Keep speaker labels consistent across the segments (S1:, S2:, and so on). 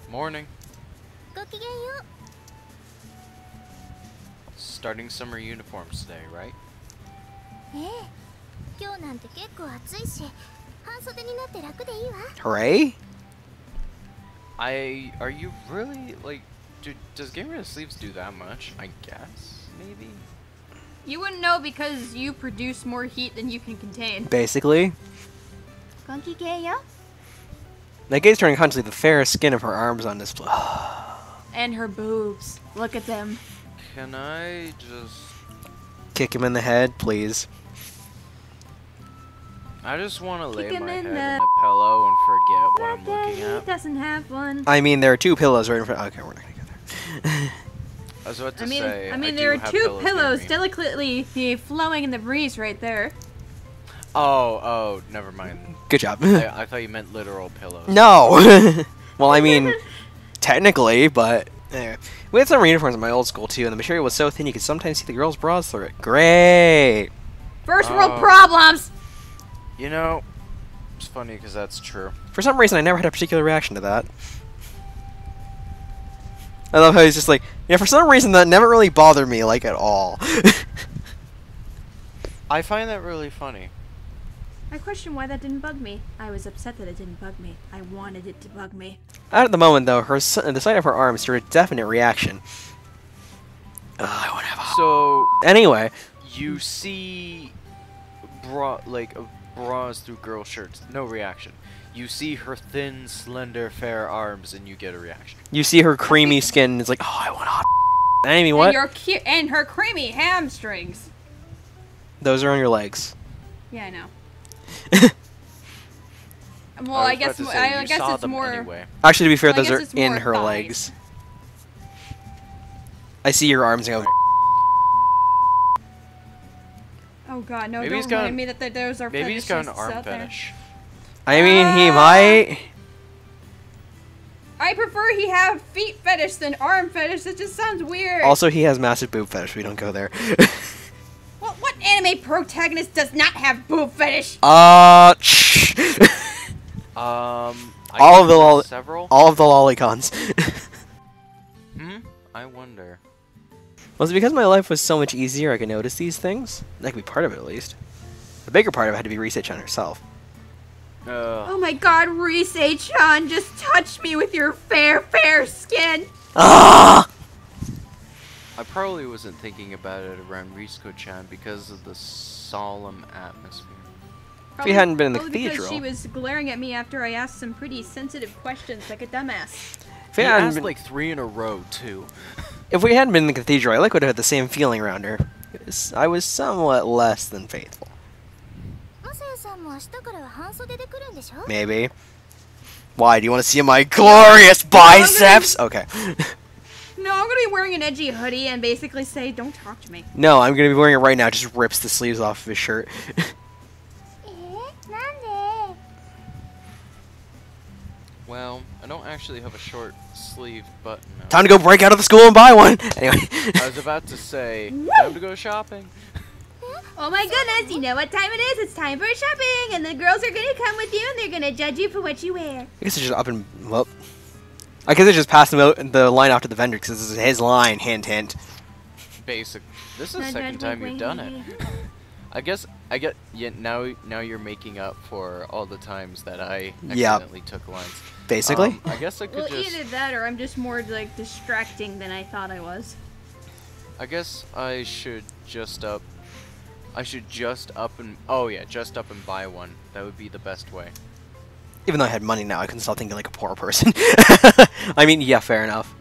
S1: Morning. Starting summer uniforms today, right?
S2: Hooray?
S1: Are you really, like, does getting rid of sleeves do that much? I guess, maybe?
S3: You wouldn't know because you produce more heat than you can contain.
S2: Basically. That gaze turning constantly the fair skin of her arms on display.
S3: And her boobs. Look at them.
S1: Can I just...
S2: Kick him in the head, please.
S1: I just want to lay my head in the pillow and forget what I'm looking at.
S3: Doesn't have one.
S2: I mean, there are two pillows right in front. Okay, we're not gonna go there.
S1: I was about to say,
S3: I mean, there are two pillows delicately flowing in the breeze right there.
S1: Oh, never mind.
S2: Good job.
S1: I thought you meant literal pillows.
S2: No! Well, I mean, technically, but anyway. We had summer uniforms in my old school, too, and the material was so thin you could sometimes see the girls' bras through it. Great!
S3: First world problems!
S1: You know, it's funny because that's true.
S2: For some reason, I never had a particular reaction to that. I love how he's just like, yeah, for some reason that never really bothered me, like, at all.
S1: I find that really funny.
S3: I question why that didn't bug me. I was upset that it didn't bug me. I wanted it to bug me.
S2: At the moment, though, the sight of her arms stirred a definite reaction. I want to have a...
S1: So...
S2: Anyway.
S1: You see... bras through girl shirts. No reaction. You see her thin, slender, fair arms, and you get a reaction.
S2: You see her creamy skin, and it's like, oh, I want hot. I mean, what?
S3: And her creamy hamstrings.
S2: Those are on your legs.
S3: Yeah, I know. Well, I guess it's more.
S1: Anyway.
S2: Actually, to be fair, those are in her legs. I see your arms and go.
S3: Oh God, no! Don't remind me that those are.
S1: Maybe he's got an arm fetish.
S2: I mean, he might.
S3: I prefer he have feet fetish than arm fetish. That just sounds weird.
S2: Also, he has massive boob fetish. We don't go there.
S3: What anime protagonist does not have boob fetish?
S2: All of the
S1: several.
S2: All of the lolicons.
S1: I wonder.
S2: Was it because my life was so much easier I could notice these things? That could be part of it, at least. The bigger part of it had to be Rise-chan herself.
S3: Oh my God, Rise-chan, just touch me with your fair skin.
S2: Ah!
S1: I probably wasn't thinking about it around Risco-chan because of the solemn atmosphere.
S2: If we hadn't been in the cathedral.
S3: Because she was glaring at me after I asked some pretty sensitive questions like a dumbass.
S1: He asked like 3 in a row, too.
S2: If we hadn't been in the cathedral, I would have had the same feeling around her. I was somewhat less than faithful. Maybe. Why? Do you want to see my glorious biceps? Okay.
S3: No, I'm going to be wearing an edgy hoodie and basically say, don't talk to me.
S2: No, I'm going to be wearing it right now. Just rips the sleeves off of his shirt.
S1: Well, I don't actually have a short sleeve button.
S2: Time to go break out of the school and buy one! Anyway.
S1: I was about to say, time to go shopping.
S3: Oh my goodness, you know what time it is? It's time for shopping, and the girls are going to come with you, and they're going to judge you for what you wear.
S2: I guess it's just up and... Well... I guess I just passed him out the line off to the vendor because this is his line, hint hint.
S1: Basic. This is the second time you've done it. I get yeah, now you're making up for all the times that I accidentally took lines.
S2: Basically.
S1: I guess I could
S3: either that or I'm just more like distracting than I thought I was.
S1: I guess I should just up and buy one. That would be the best way.
S2: Even though I had money now, I couldn't stop thinking like a poor person. I mean, yeah, fair enough.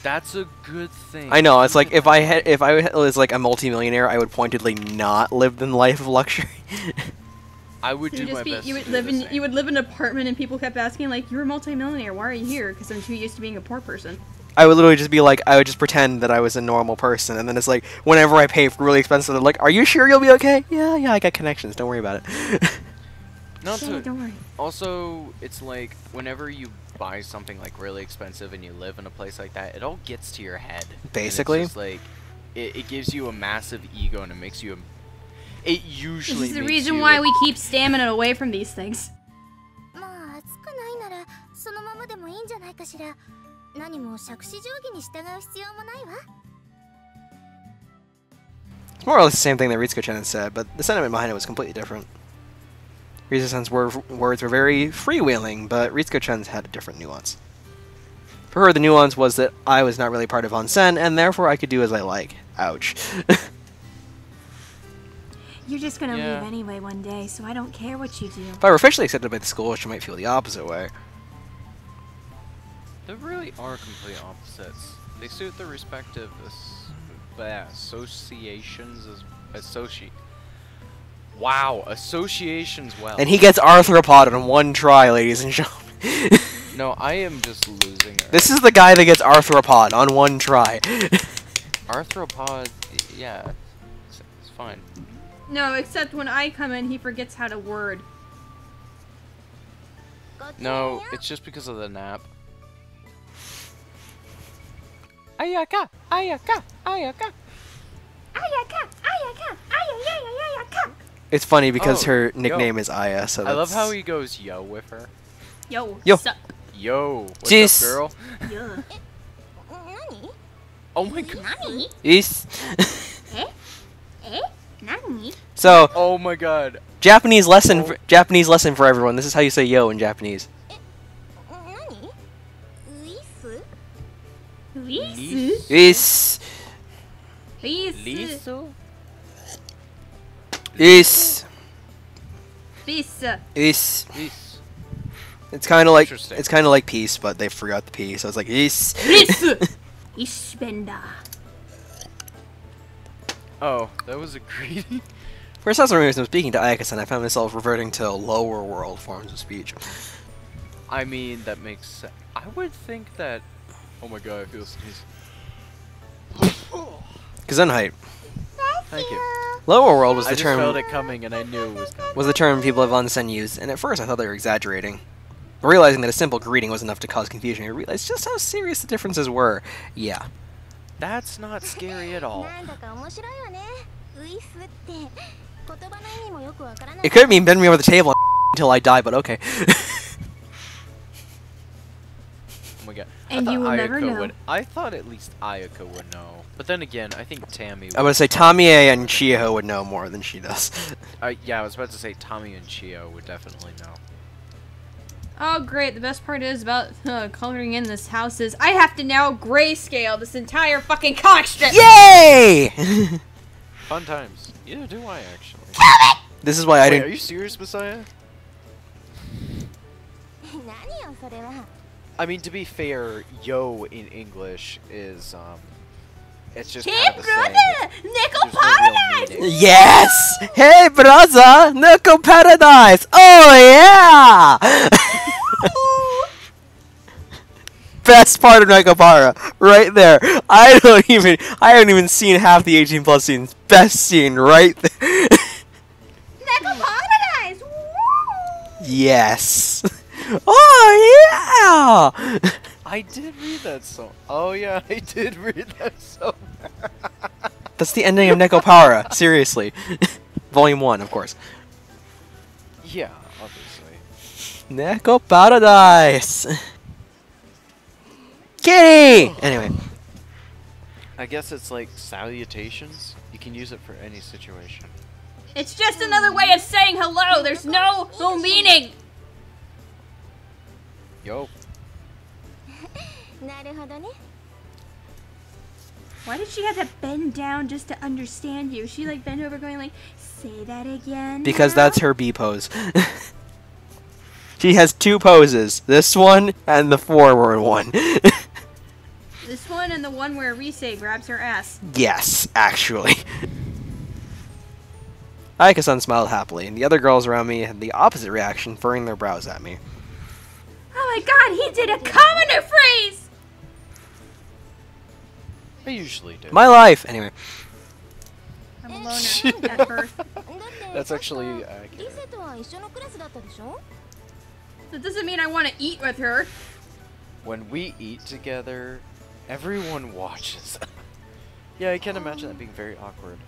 S1: That's a good thing.
S2: I know. It's like if I was like a multimillionaire, I would pointedly not live the life of luxury.
S1: I would do my best.
S3: You would live in an apartment, and people kept asking like, "You're a multimillionaire. Why are you here?" Because I'm too used to being a poor person.
S2: I would literally just be like, I would just pretend that I was a normal person, and then it's like, whenever I pay for really expensive, they're like, "Are you sure you'll be okay?" Yeah, I got connections. Don't worry about it.
S3: Don't worry.
S1: Also, it's like whenever you buy something like really expensive and you live in a place like that, it all gets to your head.
S2: Basically,
S1: it's just like it gives you a massive ego and it makes you. It usually.
S3: This is the reason why we keep stamina away from these things.
S2: It's more or less the same thing that Ritsuko-chan said, but the sentiment behind it was completely different. Ritsuko-chan's words were very freewheeling, but Ritsuko-chan's had a different nuance. For her, the nuance was that I was not really part of onsen, and therefore I could do as I like. Ouch.
S3: You're just gonna leave anyway one day, so I don't care what you do.
S2: If I were officially accepted by the school, she might feel the opposite way.
S1: They really are complete opposites. They suit their respective associations associations well.
S2: And he gets arthropod on one try, ladies and gentlemen.
S1: No, I am just losing it.
S2: This is the guy that gets arthropod on one try.
S1: Arthropod, yeah, it's fine.
S3: No, except when I come in, he forgets how to word.
S1: No, it's just because of the nap. Ayaka! Ayaka! Ayaka!
S3: Ayaka! Ayaka! Ayaka!
S2: It's funny because her nickname is Aya, so
S1: I love how he goes yo with her.
S3: Yo.
S2: Yo.
S3: Sup?
S1: Yo, what's
S2: Jeez.
S1: up, girl?
S3: Yo.
S1: Oh my god.
S3: Nani?
S2: Is.
S3: Nani?
S2: So,
S1: Oh my god.
S2: Japanese lesson for everyone. This is how you say yo in Japanese.
S3: Lisu?
S2: Is.
S1: Lisu?
S2: Is.
S3: Bisa.
S2: Is.
S1: Lisu.
S2: It's kind of
S1: Interesting.
S2: like peace, but they forgot the P, so it's like is.
S3: Lisu. Ishbenda.
S1: Oh, that was a greeting.
S2: First, as I was speaking to Ayaka-san, I found myself reverting to lower world forms of speech.
S1: I mean, that makes sense. I would think that. Oh my god, I feel sneeze.
S2: Gesundheit.
S1: Thank you.
S2: Lower world was
S1: I
S2: the
S1: just felt
S2: term
S1: it coming and I knew it was coming.
S2: was the term people of onsen used, and at first I thought they were exaggerating. But realizing that a simple greeting was enough to cause confusion, I realized just how serious the differences were. Yeah.
S1: That's not scary at all.
S2: It could mean bend me over the table until I die, but okay.
S1: Oh my god.
S3: And
S1: I
S3: you
S1: thought
S3: will never
S1: Ayaka
S3: know.
S1: I thought at least Ayaka would know. But then again, I think Tammy would.
S2: I would say Tamie and Chiho would know more than she does.
S1: Yeah, I was about to say Tommy and Chio would definitely know.
S3: Oh, great. The best part is about coloring in this house is I have to now grayscale this entire fucking comic strip.
S2: Yay!
S1: Fun times. Yeah, do I actually?
S2: This is why I
S1: Wait, are
S2: didn't.
S1: you serious, Messiah? I mean, to be fair, yo in English is, it's just
S3: Hey,
S1: kind of the same.
S3: brother! Nickel
S1: There's no real
S3: Paradise!
S1: meaning.
S2: Yes! Hey, brother! Nickel Paradise! Oh, yeah! Best part of Nakapara, right there. I haven't even seen half the 18+ scenes. Best scene right there.
S3: Nickel Paradise! Woo!
S2: Yes. Oh, yeah!
S1: I did read that song. Oh yeah, I did read that song.
S2: That's the ending of Nekopara, seriously. Volume 1, of course.
S1: Yeah, obviously.
S2: Neko Paradise! Kitty! Anyway.
S1: I guess it's like salutations. You can use it for any situation.
S3: It's just another way of saying hello. There's no meaning.
S1: Yo.
S3: Why did she have to bend down just to understand you? She like bent over going like, say that again.
S2: Because
S3: now?"
S2: that's her B pose. She has two poses. This one and the forward one.
S3: This one and the one where Rise grabs her ass.
S2: Yes, actually. Ayaka-san smiled happily, and the other girls around me had the opposite reaction, furrowing their brows at me.
S3: Oh my god, he did a commoner phrase!
S1: I usually do.
S2: My life! Anyway.
S3: I'm a loner at birth.
S1: That's actually accurate.
S3: That doesn't mean I want to eat with her.
S1: When we eat together, everyone watches. Yeah, I can't imagine that being very awkward.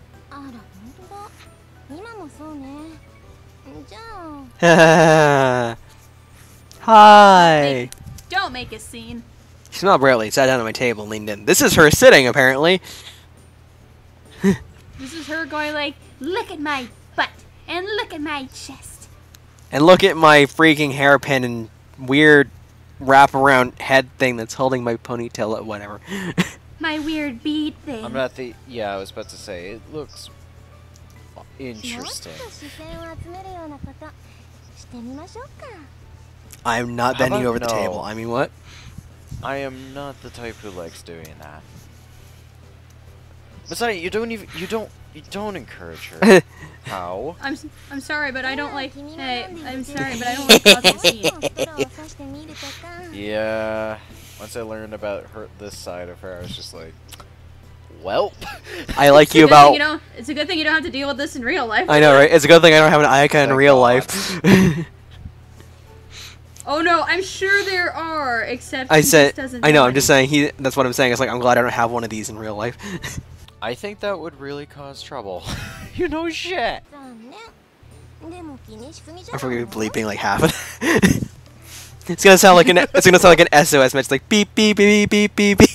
S2: Hi!
S3: Don't make a scene.
S2: She smiled brightly, sat down at my table, and leaned in. This is her sitting, apparently.
S3: This is her going like, look at my butt and look at my chest.
S2: And look at my freaking hairpin and weird wraparound head thing that's holding my ponytail up, whatever.
S3: My weird bead thing.
S1: I'm not the. Yeah, I was about to say it looks interesting.
S2: I'm not
S1: How
S2: bending
S1: about
S2: over the
S1: no?
S2: table. I mean, what?
S1: I am not the type who likes doing that. Besides, you don't encourage her. How?
S3: I'm sorry, but I don't like. Hey, I'm sorry, but I don't like causing scenes.
S1: Yeah. Once I learned about this side of her, I was just like, welp.
S2: I like you about.
S3: It's a good thing you don't have to deal with this in real life.
S2: I know, right? It's a good thing I don't have an Ayaka in
S1: Thank
S2: real
S1: God.
S2: life.
S3: Oh no, I'm sure there are, except
S2: I
S3: he
S2: said.
S3: just doesn't
S2: I know.
S3: know
S2: I'm just saying. That's what I'm saying. It's like I'm glad I don't have one of these in real life.
S1: I think that would really cause trouble. You know shit.
S2: I forget bleeping like half of it. It's gonna sound like an SOS message, like beep beep beep beep beep beep.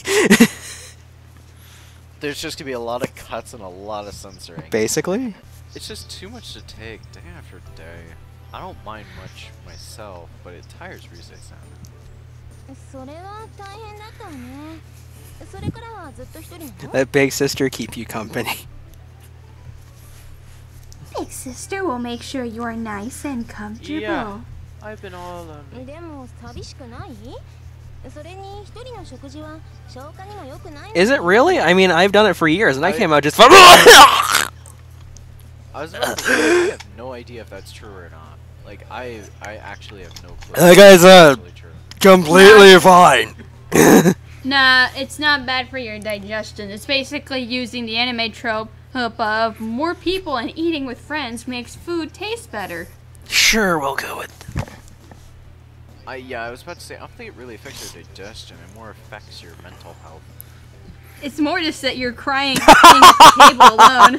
S1: There's just gonna be a lot of cuts and a lot of censoring.
S2: Basically.
S1: It's just too much to take day after day. I don't mind much myself, but it tires Rise-san.
S2: Let big sister keep you company.
S3: Big sister will make sure you're nice and comfortable.
S1: Yeah, I've been all alone.
S2: Is it really? I mean, I've done it for years, and I came out just.
S1: I was about to say, I have no idea if that's true or not. Like, I actually have no clue.
S2: That guy's
S1: Actually true.
S2: completely fine.
S3: Nah, it's not bad for your digestion. It's basically using the anime trope of more people and eating with friends makes food taste better.
S2: Sure, we'll go with.
S1: Yeah, I was about to say, I don't think it really affects your digestion. It more affects your mental health.
S3: It's more just that you're crying sitting at the table alone.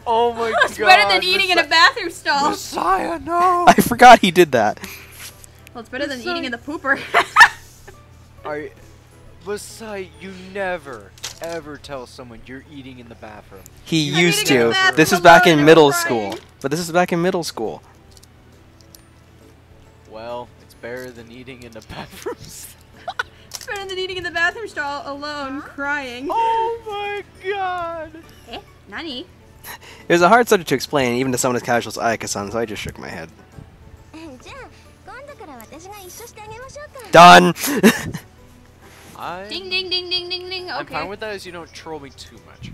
S1: Oh my god.
S3: It's better than eating in a bathroom stall.
S1: Messiah, no!
S2: I forgot he did that.
S3: Well, it's better than eating in the pooper.
S1: Messiah, you never, ever tell someone you're eating in the bathroom.
S2: He
S3: I'm
S2: used
S3: eating in the
S2: to.
S3: bathroom
S2: This is back
S3: alone
S2: in
S3: and
S2: middle
S3: I'm
S2: school.
S3: crying.
S2: But this is back in middle school.
S1: Well, it's better than eating in the bathroom.
S3: It's better than eating in the bathroom stall alone, crying.
S1: Oh my god!
S3: Eh? Nani?
S2: It was a hard subject to explain, even to someone as casual as Ayaka-san, so I just shook my head. Done!
S3: Ding ding ding ding ding ding.
S1: I'm
S3: Okay.
S1: fine with that as you don't troll me too much.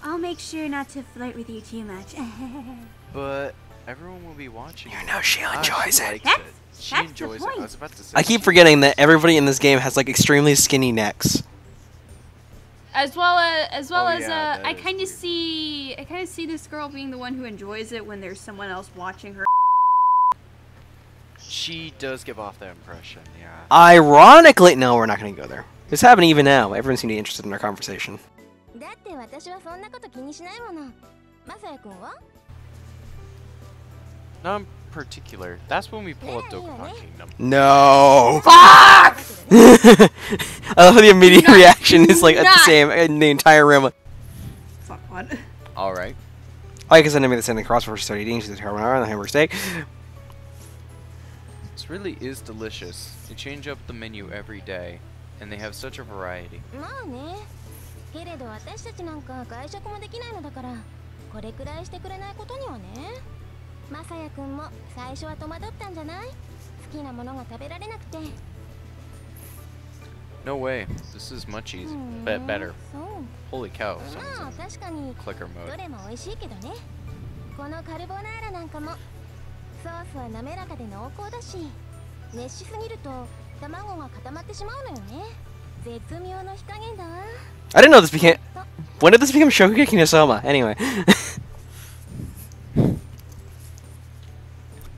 S3: I'll make sure not to flirt with you too much.
S1: But everyone will be watching.
S2: You know she enjoys it.
S1: Likes
S3: That's-
S1: it. She
S3: that's the
S1: enjoys it.
S3: point.
S1: I was about to say.
S2: I keep forgetting that everybody in this game has like extremely skinny necks.
S3: As well as
S1: Oh, yeah, that
S3: I
S1: is
S3: kind of
S1: weird.
S3: see this girl being the one who enjoys it when there's someone else watching her.
S1: She does give off that impression, yeah.
S2: Ironically, no, we're not going to go there. It's happening even now. Everyone seems to be interested in our conversation.
S1: Not in particular. That's when we pull up Dokkan Kingdom.
S2: No.
S3: Fuck!
S2: I love the immediate
S3: Not-
S2: reaction. It's like at the
S3: not-
S2: same in the entire room.
S3: Fuck what?
S1: Alright.
S2: I guess I never made the same thing across before she started eating. She's a carbonara and the hamburger steak.
S1: This really is delicious. They change up the menu every day, and they have such a variety. No way. This is much easier. Better. Holy cow. Someone's in clicker mode.
S4: このカルボナーラなんかもソースは滑らかで濃厚だし熱しすぎると卵が固まってしまうのよね絶妙の火加減だわ
S2: I didn't know this became. When did this become Shokugeki no Soma? Anyway.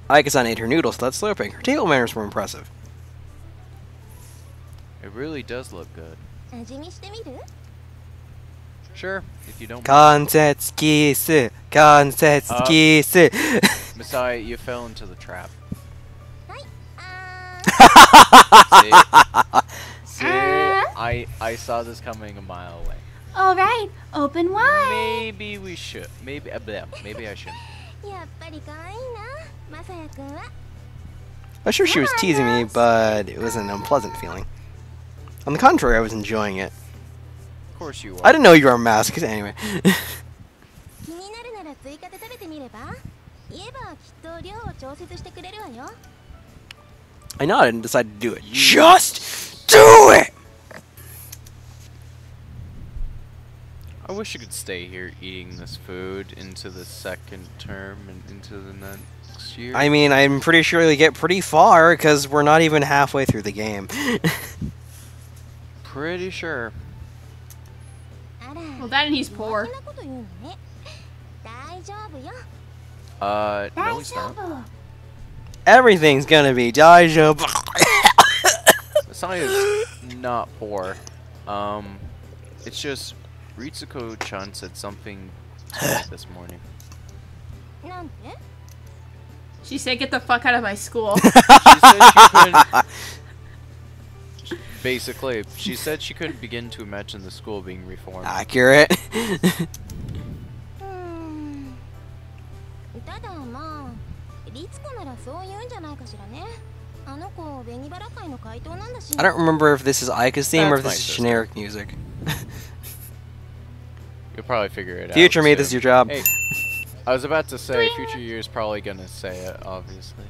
S2: Ayaka-san ate her noodles without slurping. Her table manners were impressive.
S1: It really does look good.
S4: 味見してみる
S1: Sure, if you don't mind.
S2: Kansetsukisu. Kansetsukisu.
S1: Messiah, you fell into the trap.
S4: はい
S1: See, I saw this coming a mile away.
S3: All right, open wide.
S1: Maybe we should. Maybe I shouldn't.
S4: やっぱり可愛いなマサヤくんは
S2: I'm sure she was teasing me, but it was an unpleasant feeling. On the contrary, I was enjoying it.
S1: Of course you are.
S2: I didn't know you were a mask. Anyway.
S4: 気になるなら追加で食べてみれば言えばきっと量を調節してくれるわよ
S2: I nodded and decided to do it. Just do it!
S1: I wish you could stay here eating this food into the second term and into the next year.
S2: I mean, I'm pretty sure we get pretty far because we're not even halfway through the game.
S1: Pretty sure.
S3: Well, that and he's poor.
S1: No, he's not.
S2: Everything's gonna be daijoubu.
S1: Sonic is not poor. It's just Ritsuko-chan said something to me this morning.
S3: She said, "Get the fuck out of my school."
S1: She said she couldn't. Basically, she said she couldn't begin to imagine the school being reformed.
S2: Accurate.
S4: ただまあリツコならそう言うんじゃないかしらねあの子紅バラ会の怪盗なんだし
S2: I don't remember if this is Ayaka's theme or if
S1: That's
S2: this is
S1: my
S2: generic music.
S1: You'll probably figure it out.
S2: Future me,
S1: soon.
S2: this is your job.
S1: Hey, I was about to say, future year's probably gonna say it, obviously.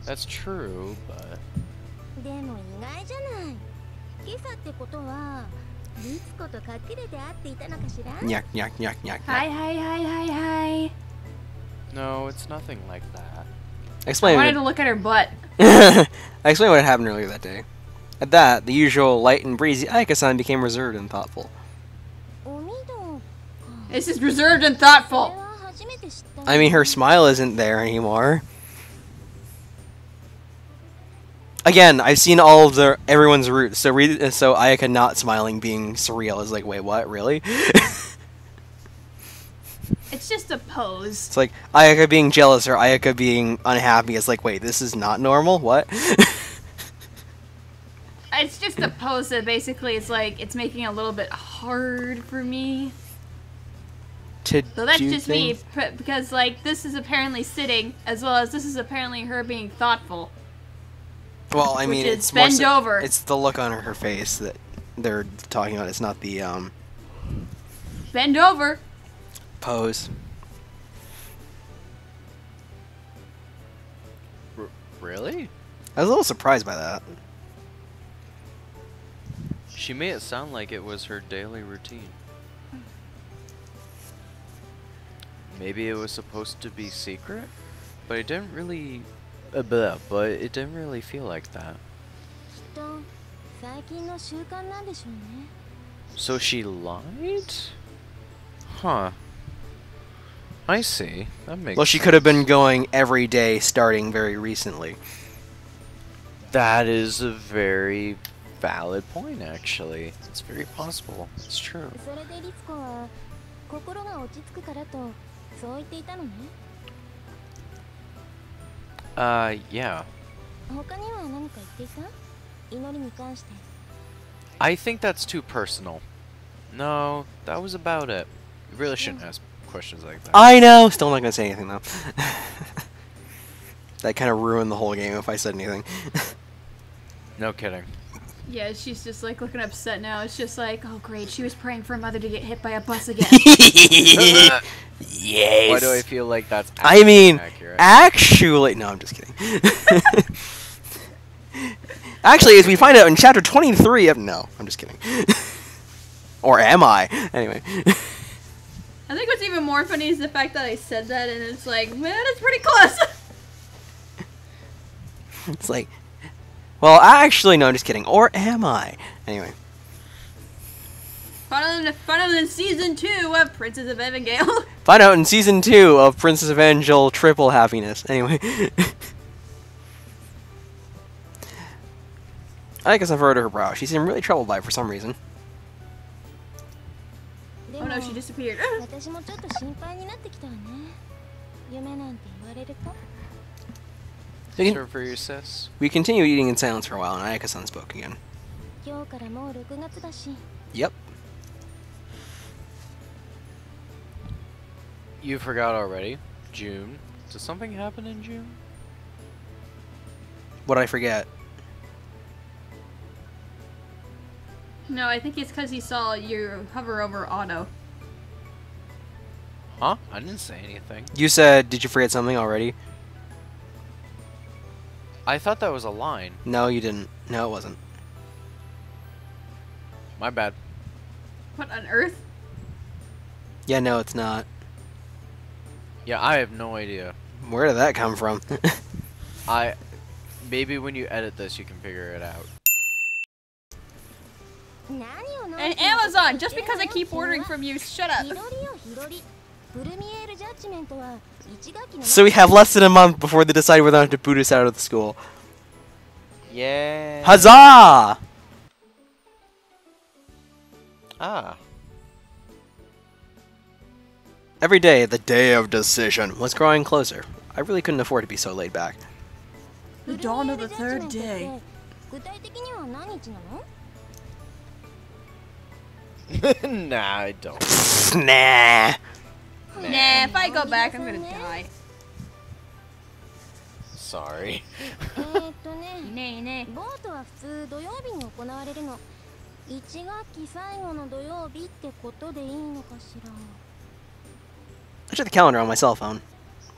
S1: That's true, but...
S4: でも意外じゃない今朝ってことはリツコと隠れて会っていたのかしら
S2: Nyak, nyak, nyak, nyak.
S3: Hi, hi, hi, hi, hi.
S1: No, it's nothing like that.
S3: I
S2: Explain
S3: wanted
S2: it.
S3: to look at her butt.
S2: I explained what had happened earlier that day. At that, the usual light and breezy Ayaka-san became reserved and thoughtful.
S4: おみど
S3: This is reserved and thoughtful.
S4: これは初めて知った
S2: I mean, her smile isn't there anymore. Again, I've seen all of everyone's roots, so Ayaka not smiling being surreal is like, wait, what, really?
S3: It's just a pose.
S2: It's like Ayaka being jealous or Ayaka being unhappy. It's like, wait, this is not normal? What?
S3: It's just a pose that basically it's like it's making it a little bit hard for me.
S2: To
S3: So that's
S2: do
S3: just
S2: things?
S3: me, because like this is apparently sitting, as well as this is apparently her being thoughtful.
S2: Well, I mean,
S3: Which is
S2: it's more
S3: bend over.
S2: It's the look on her face that they're talking about. It's not the
S3: Bend over.
S2: pose.
S1: Really?
S2: I was a little surprised by that.
S1: She made it sound like it was her daily routine. Maybe it was supposed to be secret, but it didn't really... but it didn't really feel like that.
S4: きっと最近の習慣なんでしょうね
S1: So she lied? Huh. I see. That makes
S2: Well, she could have been going every day starting very recently.
S1: That is a very valid point, actually. It's very possible. It's true.
S4: それでリツコは心が落ち着くからとそう言っていたのね
S1: Yeah.
S4: 他には何か言っていた祈りに関して
S1: I think that's too personal. No, that was about it. You really shouldn't ask questions like that.
S2: I know! Still not gonna say anything, though. That kind of ruined the whole game if I said anything.
S1: No kidding.
S3: Yeah, she's just like looking upset now. It's just like, oh great, she was praying for her mother to get hit by a bus again.
S2: Yes!
S1: Why do I feel like that's
S2: I mean,
S1: accurate?
S2: actually... No, I'm just kidding. Actually, as we find out in chapter 23 of... No, I'm just kidding. Or am I? Anyway.
S3: I think what's even more funny is the fact that I said that and it's like, man, it's pretty close.
S2: It's like... Well, actually, no, I'm just kidding. Or am I? Anyway.
S3: Find out in season 2 of Princess of Evangile.
S2: Find out in season 2 of Princess Evangile Triple Happiness. Anyway. I guess I've heard her brow. She seemed really troubled by it for some reason.
S3: Oh no, she disappeared.
S4: 私もちょっと心配になってきたわね夢なんて言われると
S1: Serve for you, sis.
S2: We continued eating in silence for a while, and Ayaka-san spoke again.
S4: 今日からもう6月だし
S2: Yep.
S1: You forgot already. June. Does something happen in June?
S2: What did I forget?
S3: No, I think it's because he saw you hover over auto.
S1: Huh? I didn't say anything.
S2: You said, did you forget something already?
S1: I thought that was a line.
S2: No, you didn't. No, it wasn't.
S1: My bad.
S3: What on earth?
S2: Yeah, no, it's not.
S1: Yeah, I have no idea.
S2: Where did that come from?
S1: Maybe when you edit this, you can figure it out.
S3: And Amazon, just because I keep ordering from you, shut up.
S2: So we have less than a month before they decide whether or not to boot us out of the school.
S1: Yeah.
S2: Huzzah!
S1: Ah.
S2: Every day, the day of decision was growing closer. I really couldn't afford to be so laid back.
S3: The dawn of the third day.
S1: Nah, I don't.
S2: Nah.
S3: Nah, if I go back, I'm gonna die.
S1: Sorry.
S3: ねえねえ。
S4: ボートは普通土曜日に行われるの。1学期最後の土曜日ってことでいいのかしら。
S2: I checked the calendar on my cell phone.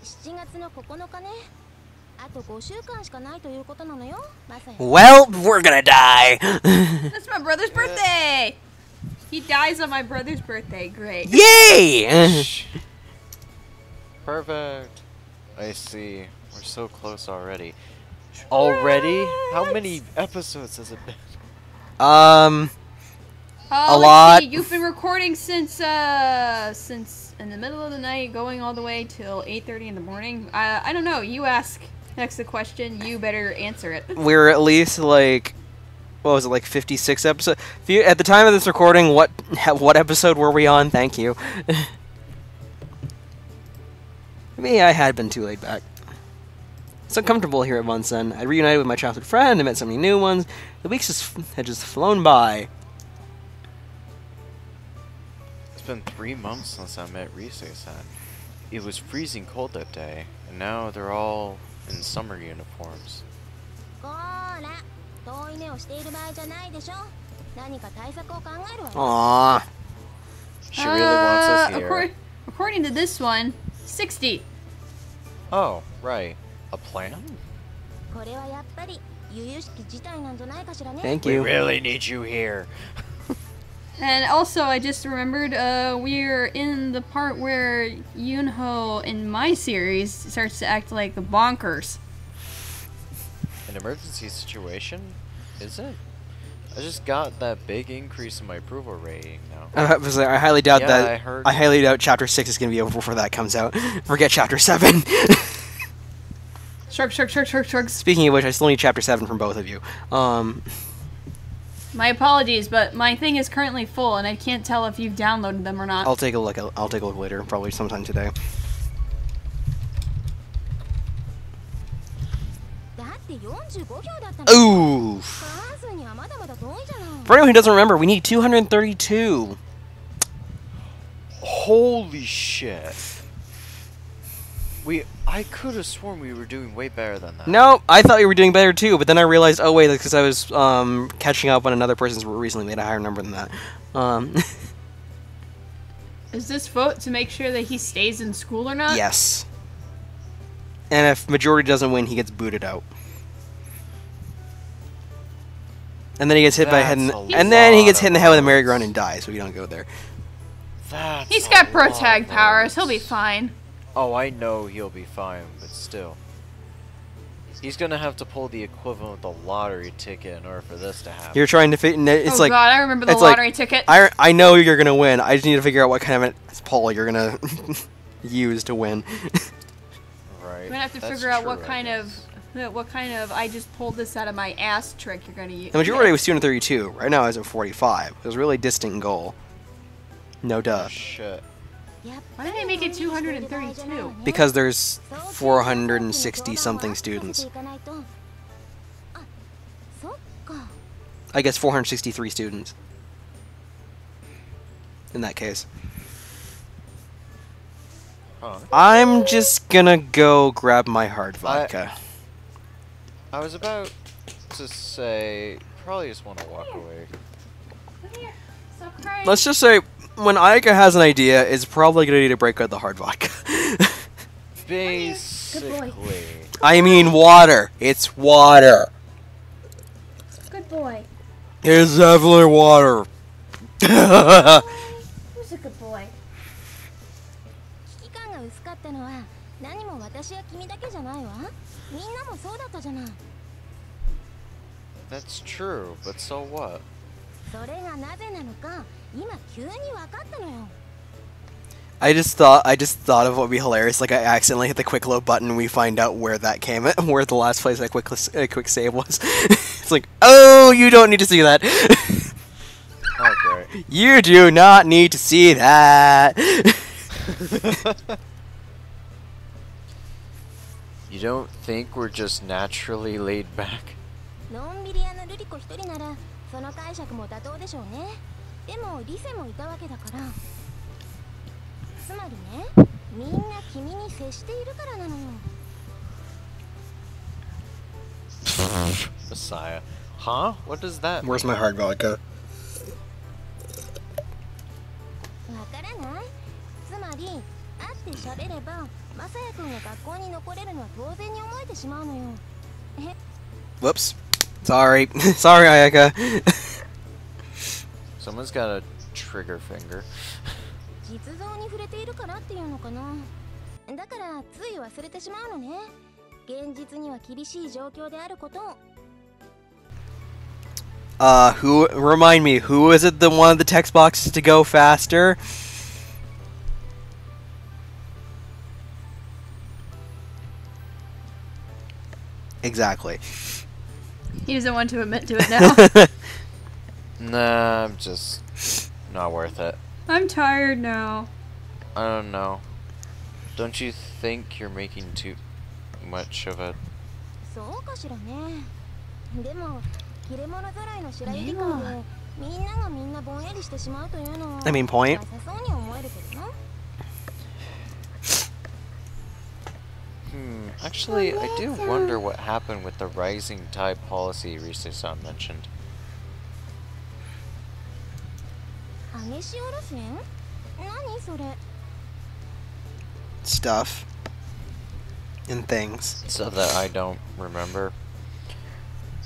S4: 7月の9日ね。あと5週間しかないということなのよ。まさや。
S2: Well, we're gonna die.
S3: That's my brother's birthday! He dies on my brother's birthday. Great.
S2: Yay!
S1: Perfect. I see. We're so close already. Already? How many episodes has it been?
S3: Oh,
S2: a
S3: let's
S2: lot.
S3: see. You've been recording since in the middle of the night, going all the way till 8:30 in the morning. I don't know. You ask next the question. You better answer it.
S2: We're at least like, what was it, like 56 episodes? At the time of this recording, what episode were we on? Thank you. Me, I had been too laid back. So comfortable here at Bunsen. I reunited with my childhood friend. I met so many new ones. The weeks had just flown by.
S1: It's been 3 months since I met Rise-san. It was freezing cold that day, and now they're all in summer uniforms.
S4: こーら、遠い目をしている場合じゃないでしょ。何か対策を考えるわよ。
S2: Aww.
S1: She really wants us here.
S3: According to this one, 60.
S1: Oh, right. A plan?
S4: これはやっぱり由々しき事態なんじゃないかしらね。
S2: Thank
S1: We
S2: you.
S1: really need you here.
S3: And also, I just remembered we're in the part where Yunho in my series starts to act like bonkers.
S1: An emergency situation? Is it? I just got that big increase in my approval rating now.
S2: I highly doubt
S1: Yeah,
S2: that.
S1: I heard.
S2: I highly doubt Chapter 6 is going to be over before that comes out. Forget Chapter 7.
S3: Shrugs.
S2: Speaking of which, I still need Chapter 7 from both of you.
S3: My apologies, but my thing is currently full, and I can't tell if you've downloaded them or not.
S2: I'll take a look. I'll take a look later, probably sometime today.
S4: だって45票だったの。
S2: Ooh.
S4: 過半数にはまだまだ遠いじゃない。
S2: For anyone who doesn't remember, we need 232.
S1: Holy shit. I could have sworn we were doing way better than that.
S2: No, I thought we were doing better too, but then I realized, oh wait, that's because I was catching up on another person's recently made a higher number than that.
S3: Is this vote to make sure that he stays in school or not?
S2: Yes. And if majority doesn't win, he gets booted out. And then he gets hit by head, and then he gets hit in the head with a merry-go-round and dies. So we don't go there.
S3: He's got protag powers. He'll be fine.
S1: Oh, I know he'll be fine, but still. He's gonna have to pull the equivalent of the lottery ticket in order for this to happen.
S2: You're trying to fit. It's
S3: oh
S2: like
S3: god, I remember the
S2: it's like,
S3: lottery ticket.
S2: I know you're gonna win. I just need to figure out what kind of a poll you're gonna use to win.
S1: Right.
S3: We're gonna have to figure out what kind of I just pulled this out of my ass trick you're gonna use.
S2: The majority was 232. Right now, it's at 45. It was a really distant goal. No duh.
S1: Oh, shit.
S3: Why did they make it 232?
S2: Because there's 460 something students. I guess 463 students. In that case.
S1: Huh.
S2: I'm just gonna go grab my hard vodka.
S1: I was about to say, probably just want to walk away.
S3: Come here. Stop crying.
S2: Let's just say, when Ayaka has an idea, it's probably gonna need to break out the hard vodka.
S1: Basically.
S2: I mean water. It's water.
S3: Good boy.
S2: It's definitely water.
S3: Who's a good boy?
S4: 危機感が薄かったのは何も私や君だけじゃないわ。みんなもそうだったじゃない。
S1: That's true, but so what?
S4: それがなぜなのか今急に分かったのよ。
S2: I just thought of what would be hilarious. Like I accidentally hit the quick load button, and we find out where that came at, where the last place that quick save was. It's like, oh, you don't need to see that.
S1: Oh, great.
S2: You do not need to see that.
S1: You don't think we're just naturally laid back?
S4: のんびり屋のルリコ一人ならその解釈も妥当でしょうね。でもリセもいたわけだから。つまりね、みんな君に接しているからなのよ。
S1: Messiah. Huh? What does that mean?
S2: Where's my hard vodka?
S4: わからない？つまり会って喋ればマサヤ君が学校に残れるのは当然に思えてしまうのよ。え？
S2: Whoops. Sorry. Sorry, Ayaka.
S1: Someone's got a trigger finger.
S4: 実像に触れているからっていうのかな。だからつい忘れてしまうのね。現実には厳しい状況であることを。
S2: Remind me, who is it that wanted the text boxes to go faster? Exactly.
S3: He doesn't want to admit to it now.
S1: Nah, I'm just not worth it.
S3: I'm tired now.
S1: I don't know. Don't you think you're making too much of it?
S4: そうかしらね。でも切れ者揃いの白百合感でみんながみんなぼんやりしてしまうというのは
S2: I mean, point.
S4: なさそうに思えるけどな。
S1: Actually, I do wonder what happened with the rising tide policy Risa-san mentioned.
S4: 激しおろしん？何それ？
S2: Stuff. And things.
S1: So that I don't remember.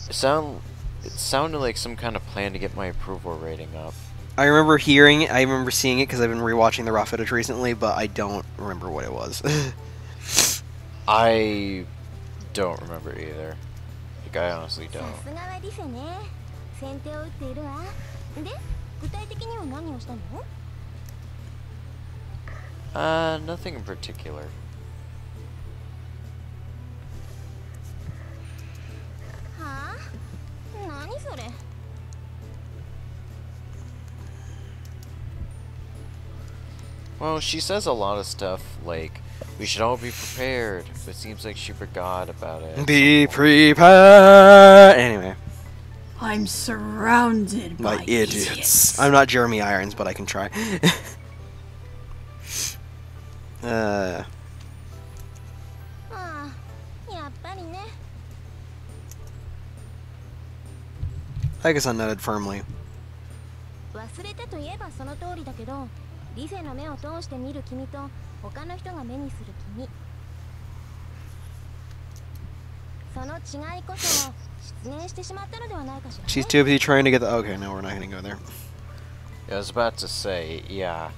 S1: It sounded like some kind of plan to get my approval rating up.
S2: I remember seeing it because I've been rewatching the raw footage recently, but I don't remember what it was.
S1: I don't remember either. Like, I honestly
S4: さ
S1: don't.
S4: すがはリセね。先手を打っているわ。で、具体的には何をしたの？
S1: Nothing in particular.
S4: はあ？何それ？
S1: Well, she says a lot of stuff like, we should all be prepared, but it seems like she forgot about it.
S2: Be prepared! Anyway.
S3: I'm surrounded by idiots.
S2: I'm not Jeremy Irons, but I can try. Uh.
S4: ああ、やっぱりね。
S2: Ayaka-san nodded firmly.
S4: 忘れてといえばその通りだけど、リセの目を通して見る君と他の人が目にする君。その違いこそ失念してしまったのではないかしらね。
S2: She's too busy trying to get the. Okay, no, we're not gonna go there.
S1: Yeah, I was about to say, yeah.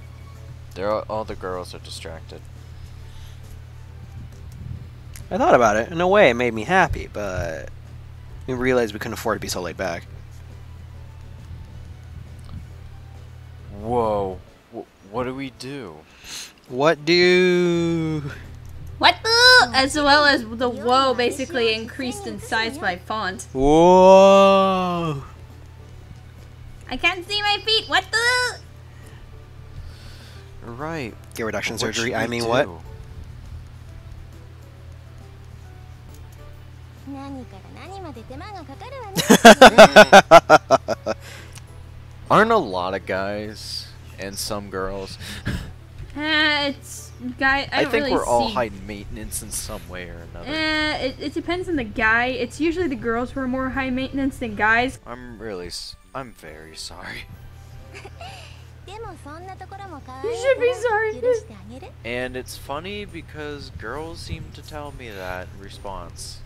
S1: All the girls are distracted.
S2: I thought about it. In a way, it made me happy, but we realized we couldn't afford to be so laid back.
S1: Whoa. What do we do?
S2: What do?
S3: What the? As well as the whoa basically increased in size by font.
S2: Whoa!
S3: I can't see my feet. What the?
S1: Right.
S2: Get reduction
S1: What
S2: surgery.
S1: should
S2: I
S1: we
S2: mean, what?
S1: do?
S4: 何から何まで手間がかかるわね。
S1: Aren't a lot of guys and some girls?
S3: It's guy. I
S1: I
S3: don't
S1: think
S3: really
S1: we're all
S3: see.
S1: high maintenance in some way or another.
S3: It depends on the guy. It's usually the girls who are more high maintenance than guys.
S1: I'm very sorry.
S4: でもそんなところも可
S3: You
S4: 愛い
S3: should be
S4: から
S3: sorry.
S4: 許してあげる。
S1: And it's funny because girls seem to tell me that in response.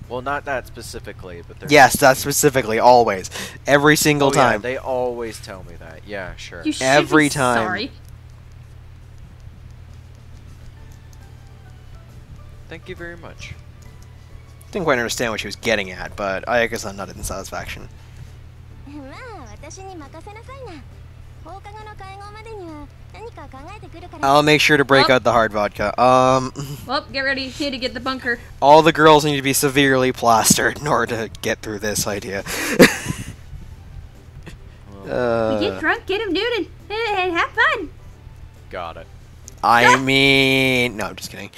S1: Well, not that specifically, but they're
S2: Yes, that's specifically, always. Every single
S1: oh, yeah,
S2: time.
S1: they always tell me that. Yeah, sure.
S3: You should
S2: Every
S3: be
S2: time.
S3: sorry.
S1: Thank you very much.
S2: Didn't quite understand what she was getting at, but Ayaka-san nodded in satisfaction.
S4: まあ私に任せなさいな。放課後の会合までには何か考えてくるから。
S2: I'll make sure to break
S3: Oh.
S2: out the hard vodka.
S3: Well, get ready. You need to get the bunker.
S2: All the girls need to be severely plastered in order to get through this idea.
S3: We get drunk, get him nude, and have fun.
S1: Got it.
S2: I mean... No, I'm just kidding.